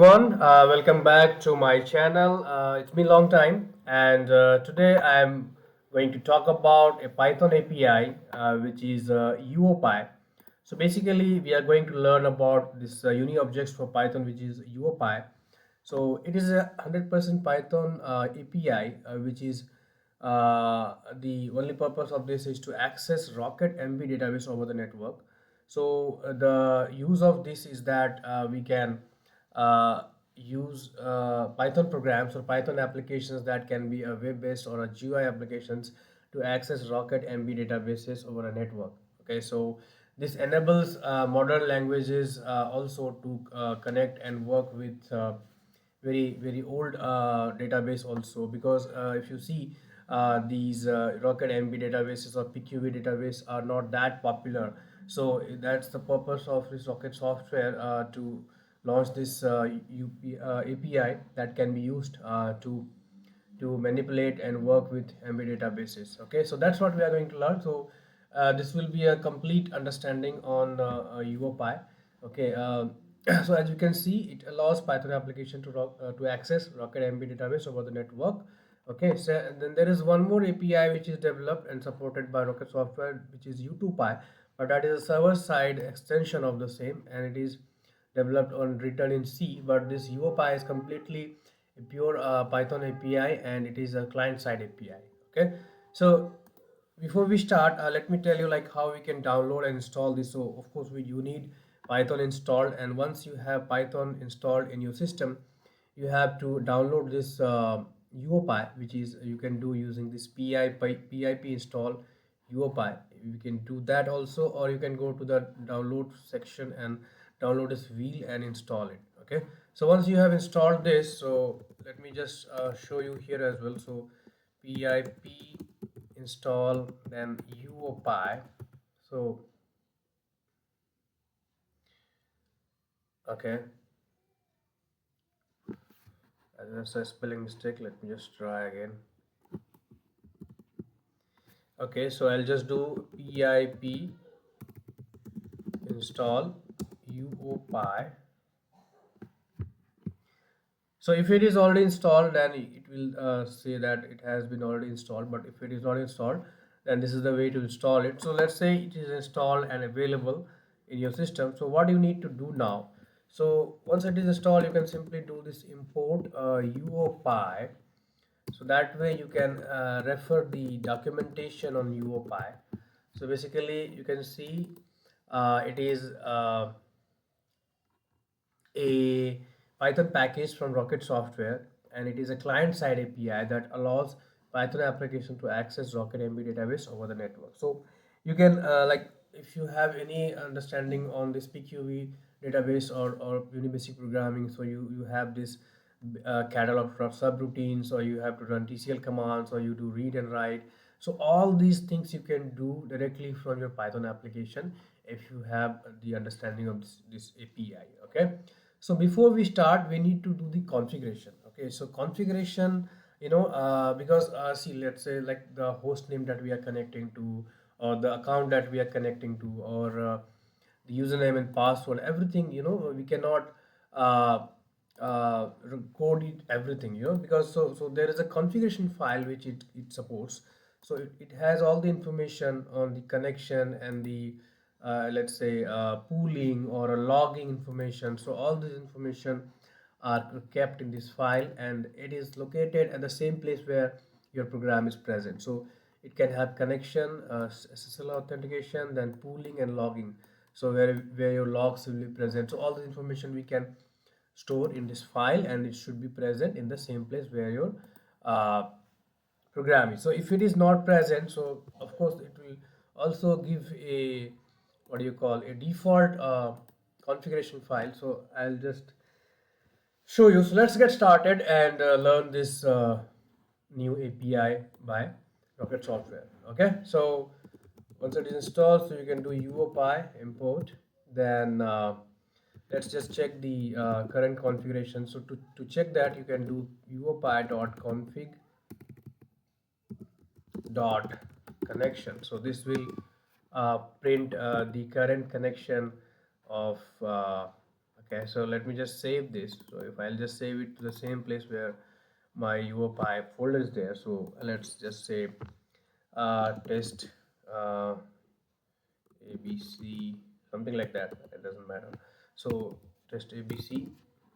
everyone, welcome back to my channel. It's been a long time, and today I'm going to talk about a Python API, which is UOPY. So basically, we are going to learn about this UniObjects for Python, which is UOPY. So it is a 100% Python API, which is the only purpose of this is to access Rocket MB database over the network. So the use of this is that we can use Python programs or Python applications that can be a web-based or a GUI applications to access Rocket MB databases over a network. Okay, so this enables modern languages also to connect and work with very old database also, because if you see these Rocket MB databases or PQV database are not that popular. So that's the purpose of this Rocket software to launch this API that can be used to manipulate and work with MB databases. Okay, so that's what we are going to learn. So this will be a complete understanding on UOPY. Okay, so as you can see, it allows Python application to access Rocket MB database over the network. Okay, so and then there is one more API which is developed and supported by Rocket software, which is U2Py, but that is a server-side extension of the same, and it is developed on written in C. But this UOPy is completely a pure Python API, and it is a client-side API. Okay, so before we start, let me tell you like how we can download and install this. So of course you need Python installed, and once you have Python installed in your system, you have to download this UOPy, which is you can do using this pip install UOPy. You can do that also, or you can go to the download section and download this wheel and install it. Okay, so once you have installed this, so let me just show you here as well. So pip install then UOPy. So okay, that's a spelling mistake. Let me just try again. Okay, so I'll just do pip install UOPy. So if it is already installed, then it will say that it has been already installed. But if it is not installed, then this is the way to install it. So let's say it is installed and available in your system. So what you need to do now? So once it is installed, you can simply do this import UOPy. So that way you can refer the documentation on UOPy. So basically you can see it is a Python package from Rocket Software, and it is a client-side API that allows Python application to access Rocket MB database over the network. So you can like if you have any understanding on this PQV database or Unibasic programming, so you have this catalog of subroutines, or you have to run TCL commands, or you do read and write. So all these things you can do directly from your Python application if you have the understanding of this API. Okay, so before we start, we need to do the configuration. Okay, so configuration, because see, let's say like the host name that we are connecting to, or the account that we are connecting to, or the username and password, everything, we cannot code it everything, because so there is a configuration file which it supports. So it has all the information on the connection and the let's say pooling or a logging information. So all this information are kept in this file, and it is located at the same place where your program is present. So it can have connection, SSL authentication, then pooling and logging. So where your logs will be present. So all the information we can store in this file, and it should be present in the same place where your uh, program is. So if it is not present, so of course it will also give a, what do you call, a default configuration file. So I'll just show you. So let's get started and learn this new API by Rocket Software. Okay, so once it is installed, so you can do UOPy import. Then let's just check the current configuration. So to check that, you can do uopy.config dot connection. So this will print the current connection of Okay, so let me just save this. So if I'll just save it to the same place where my UOPY folder is there. So let's just say test uh, ABC, something like that. It doesn't matter. So test ABC.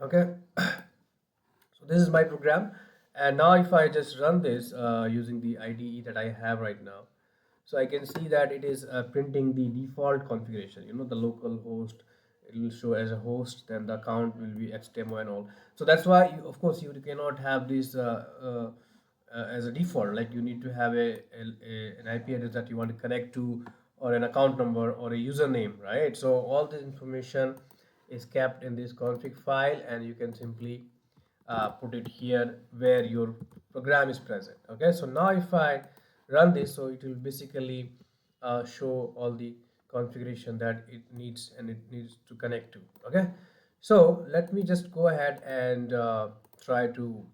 Okay, so this is my program, and now if I just run this using the IDE that I have right now, so I can see that it is printing the default configuration, the local host. It will show as a host, then the account will be XDemo and all. So that's why of course you cannot have this as a default. Like you need to have an IP address that you want to connect to, or an account number, or a username, right? So all this information is kept in this config file, and you can simply put it here where your program is present. Okay, so now if I run this, so it will basically show all the configuration that it needs and it needs to connect to. Okay, so let me just go ahead and try to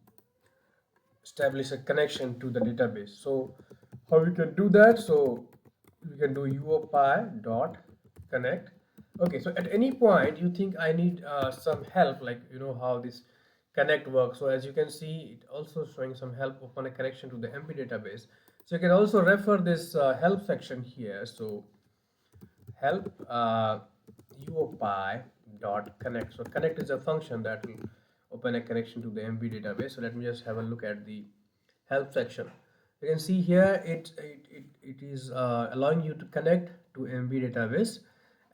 establish a connection to the database. So how we can do that? So we can do UOPY dot connect. Okay, so at any point you think I need some help, like how this connect works. So as you can see, it also showing some help upon a connection to the MP database. So you can also refer this help section here. So help UOPY dot connect. So connect is a function that will open a connection to the MB database. So let me just have a look at the help section. You can see here it is allowing you to connect to MB database,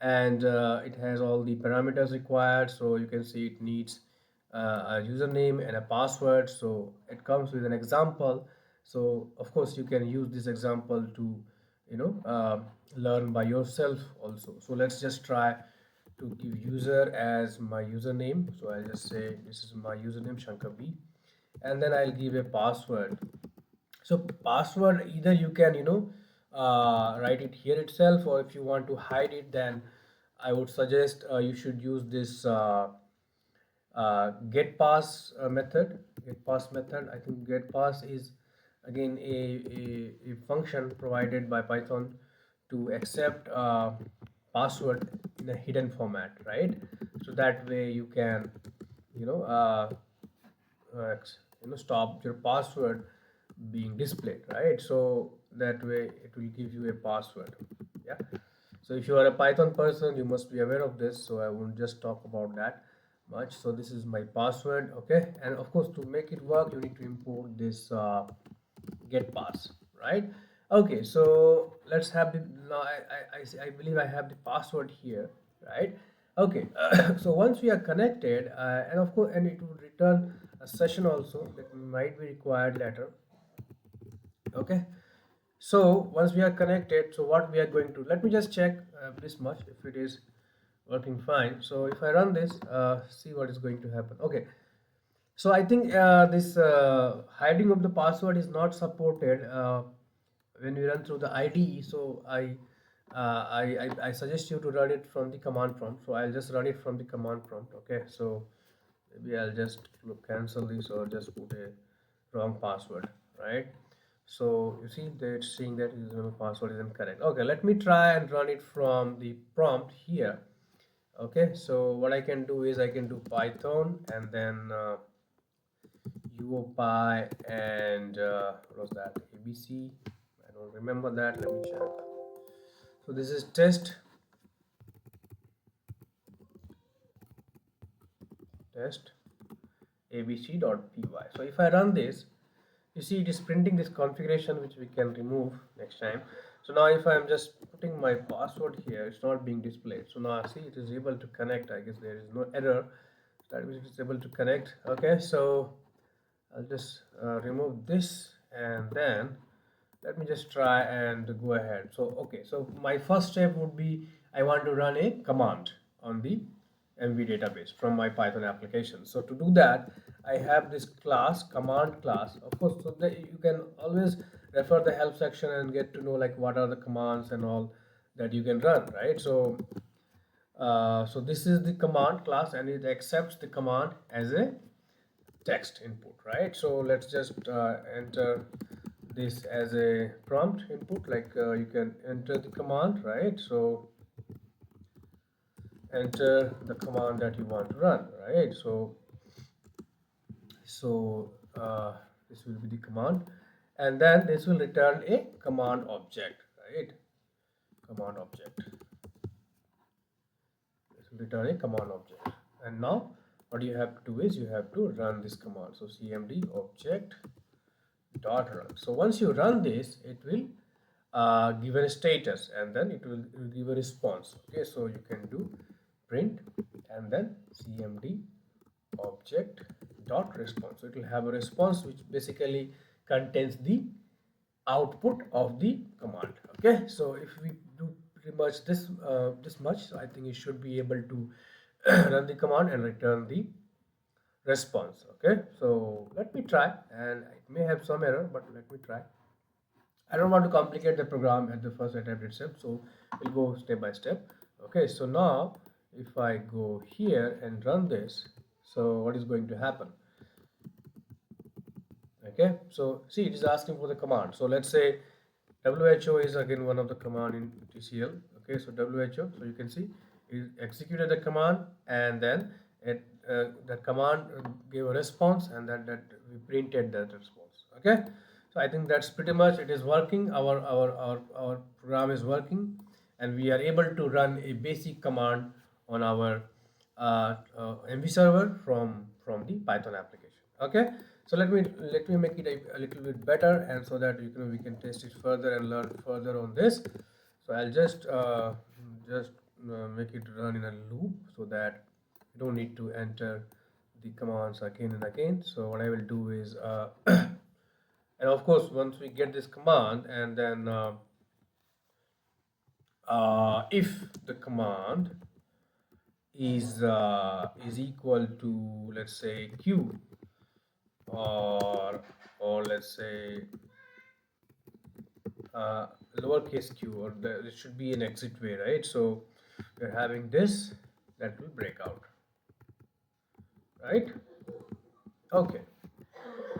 and it has all the parameters required. So you can see it needs a username and a password. So it comes with an example. So of course you can use this example to you know uh, learn by yourself also. So let's just try to give user as my username. So I'll just say this is my username Shankar B, and then I'll give a password. So password, either you can write it here itself, or if you want to hide it, then I would suggest you should use this get pass method. Get pass method, I think get pass is again a function provided by Python to accept password in a hidden format, right? So that way you can you know uh, stop your password being displayed, right? So that way it will give you a password. Yeah, so if you are a Python person, you must be aware of this, so I won't just talk about that much. So this is my password. Okay, and of course to make it work you need to import this get pass, right? Okay, so let's have the now I believe I have the password here, right? Okay, so once we are connected, and of course, and it would return a session also that might be required later. Okay, so once we are connected, so what we are going to, let me just check this much if it is working fine. So if I run this, see what is going to happen. Okay, so I think this hiding of the password is not supported when we run through the IDE. So I suggest you to run it from the command prompt. So I'll just run it from the command prompt. Okay, so maybe I'll just cancel this or just put a wrong password, right? So you see that it's saying that username password is incorrect. Okay, let me try and run it from the prompt here. Okay, so what I can do is I can do Python and then UOPY and what was that, ABC? I don't remember that. Let me check. So this is test abc.py. So if I run this, you see it is printing this configuration which we can remove next time. So now if I'm just putting my password here, it's not being displayed. So now see it is able to connect. I guess there is no error. That means it is able to connect. Okay, so I'll just remove this, and then let me just try and go ahead. So okay, so my first step would be I want to run a command on the MV database from my Python application. So to do that, I have this class, command class. Of course, so that you can always refer the help section and get to know like what are the commands and all that you can run, right? So so this is the command class, and it accepts the command as a text input, right? So let's just enter this as a prompt input, like you can enter the command, right? So enter the command that you want to run, right? So this will be the command, and then this will return a command object, right? Command object. This will return a command object, and now what you have to do is you have to run this command. So cmd object dot run. So once you run this, it will give a status, and then it will give a response. Okay, so you can do print and then cmd object dot response. So it will have a response which basically contains the output of the command. Okay, so if we do pretty much this much, so I think you should be able to run the command and return the response. Okay, so let me try, and it may have some error, but let me try. I don't want to complicate the program at the first attempt itself, so we'll go step by step. Okay, so now if I go here and run this, so what is going to happen? Okay, so see, it is asking for the command. So let's say who is again one of the command in TCL. Okay, so who, so you can see it executed the command, and then that command gave a response, and that we printed that response. Okay, so I think that's pretty much it is working. Our program is working, and we are able to run a basic command on our MV server from the Python application. Okay, so let me make it a little bit better, and so that we can test it further and learn further on this. So I'll just make it run in a loop, so that you don't need to enter the commands again and again. So what I will do is and of course, once we get this command, and then if the command is equal to, let's say, q, or let's say uh, lowercase q, or it should be an exit way, right? So we're having this, that will break out, right? Okay,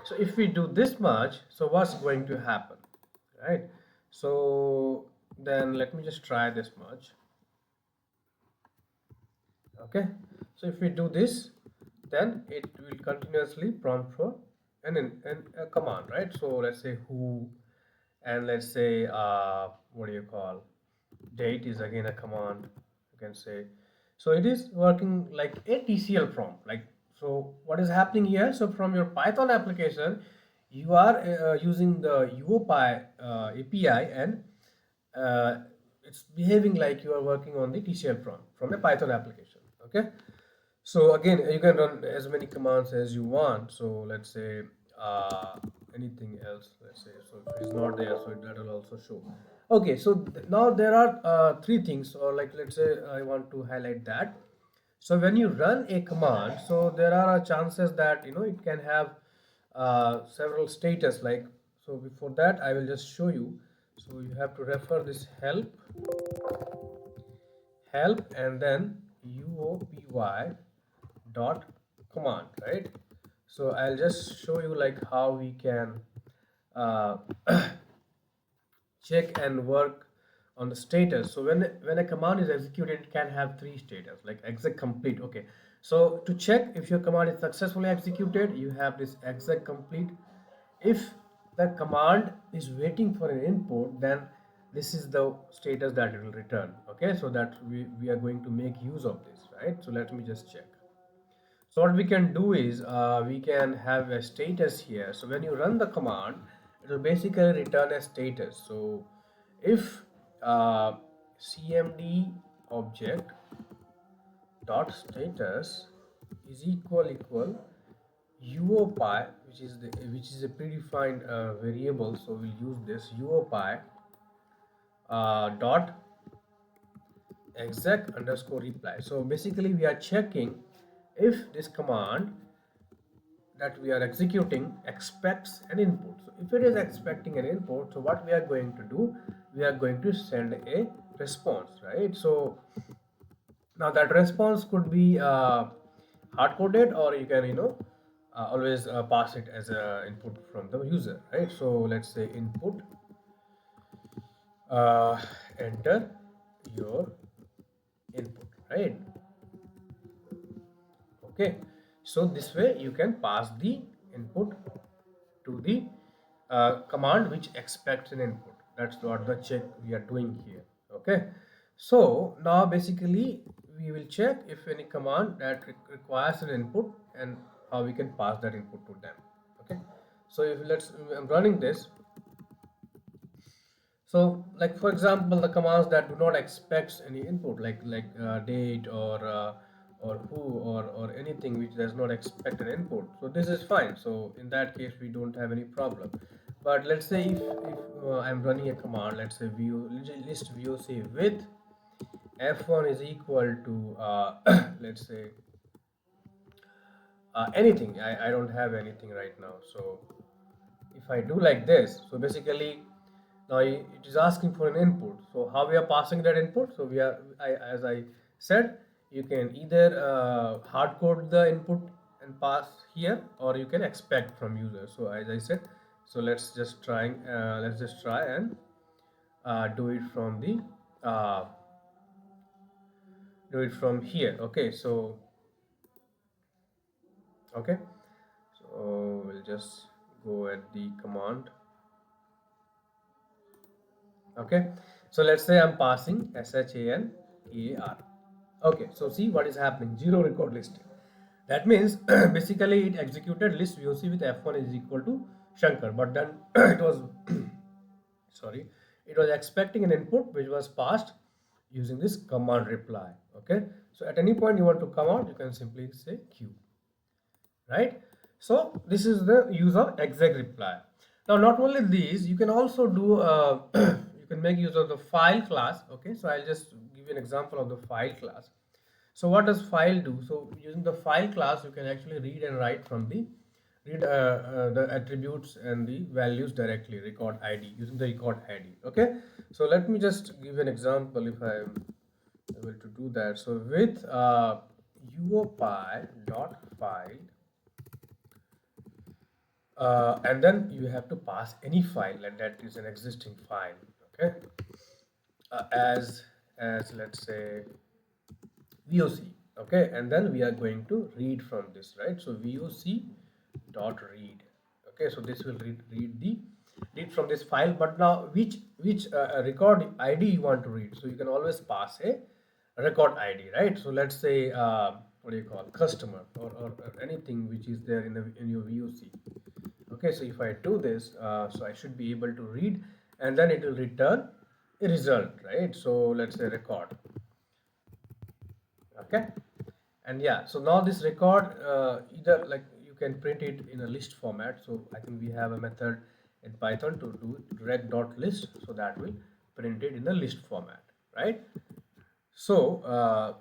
so if we do this much, so what's going to happen, right? So then let me just try this much. Okay, so if we do this, then it will continuously prompt for a command, right? So let's say who, and let's say what do you call, date is again a command, you can say. So it is working like a TCL prompt, like, so what is happening here? So from your Python application, you are using the UOPY API, and uh, it's behaving like you are working on the TCL prompt from a Python application. Okay, so again, you can run as many commands as you want. So let's say anything else, let's say, so if it's not there, so that will also show. Okay, so now there are three things, or like, let's say I want to highlight that. So when you run a command, so there are chances that it can have several status, like, so before that I will just show you. So you have to refer this help and then UOPY dot command, right? So I'll just show you like how we can uh, check and work on the status. So when a command is executed, it can have three status, like exec complete. Okay, so to check if your command is successfully executed, you have this exec complete. If the command is waiting for an input, then this is the status that it will return. Okay, so that we are going to make use of this, right? So let me just check. So what we can do is we can have a status here. So when you run the command, it will basically return a status. So if cmd object dot status is equal UOPY, which is a predefined variable. So we'll use this UOPY dot exec underscore reply. So basically we are checking if this command that we are executing expects an input. So if it is expecting an input, so what we are going to do, we are going to send a response, right? So now that response could be hard coded, or you can always pass it as a input from the user, right? So let's say input, enter your input, right? Okay, so this way you can pass the input to the command which expects an input. That's what the check we are doing here. Okay, so now basically we will check if any command that requires an input and how we can pass that input to them. Okay, so if I'm running this. So, like for example, the commands that do not expect any input, like date or who or anything which does not expect an input. So this is fine. So in that case, we don't have any problem. But let's say if I'm running a command, let's say list VOC with f1 is equal to let's say anything. I don't have anything right now. So if I do like this, so basically now it is asking for an input. So how we are passing that input? So as I said, you can either hard code the input and pass here, or you can expect from user. So as I said, so let's just try and do it from the uh, do it from here. Okay, so okay, so we'll just go at the command. Okay, so let's say I'm passing SHANKAR. Okay, so see what is happening, zero record listing. That means basically it executed list VOC with f1 is equal to Shankar, but then it was sorry, it was expecting an input which was passed using this command reply. Okay, so at any point you want to come out, you can simply say Q, right? So this is the use of exec reply. Now not only these, you can also do you can make use of the file class. Okay, so I'll just give you an example of the file class. So what does file do? So using the file class, you can actually read and write from the the attributes and the values directly, record ID, using the record ID. Okay, so let me just give you an example if I am able to do that. So with UOPY dot file, and then you have to pass any file and that is an existing file. Okay, as let's say VOC. Okay, and then we are going to read from this, right? So VOC dot read. Okay, so this will read from this file. But now which record ID you want to read? So you can always pass a record ID, right? So let's say what do you call customer or anything which is there in your VOC. Okay, so if I do this, so I should be able to read, and then it will return a result, right? So let's say record. Okay, and yeah, so now this record either like you can print it in a list format. So I think we have a method in Python to do rec.list, so that will print it in the list format, right? So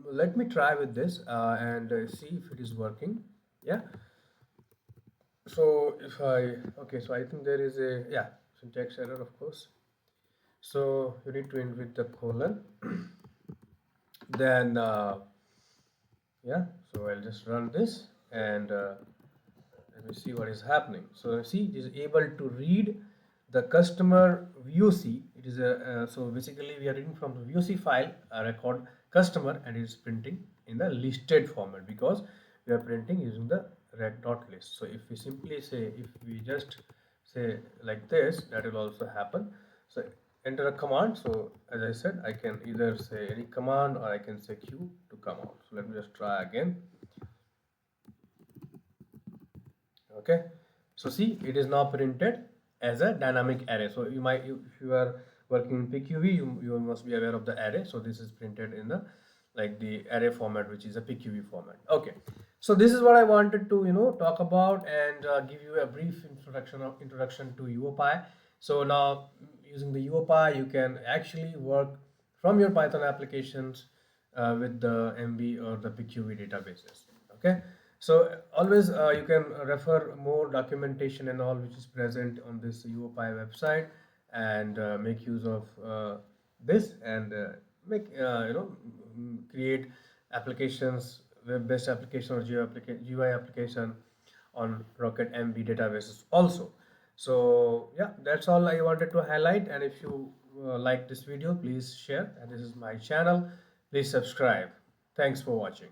let me try with this and see if it is working. Yeah, so if I okay, so I think there is a yeah syntax error, of course. So you need to end with the colon. Then yeah, so I'll just run this and let me see what is happening. So see, it is able to read the customer VOC. It is a so basically we are reading from the VOC file a record customer, and it is printing in the listed format because we are printing using the rec.list. So if we simply say, if we just say like this, that will also happen. So enter a command. So as I said, I can either say any command or I can say Q to come out. So let me just try again. Okay, so see, it is now printed as a dynamic array. So if you are working in PQV, you must be aware of the array. So this is printed in the like the array format, which is a PQV format. Okay, so this is what I wanted to talk about and give you a brief introduction to UOPY. So now using the UOPY, you can actually work from your Python applications with the MB or the PQV databases. Okay, so always you can refer more documentation and all which is present on this UOPY website, and make use of this and make create applications, web-based application or GUI application on Rocket MB databases also. So yeah, that's all I wanted to highlight. And if you like this video, please share. And this is my channel. Please subscribe. Thanks for watching.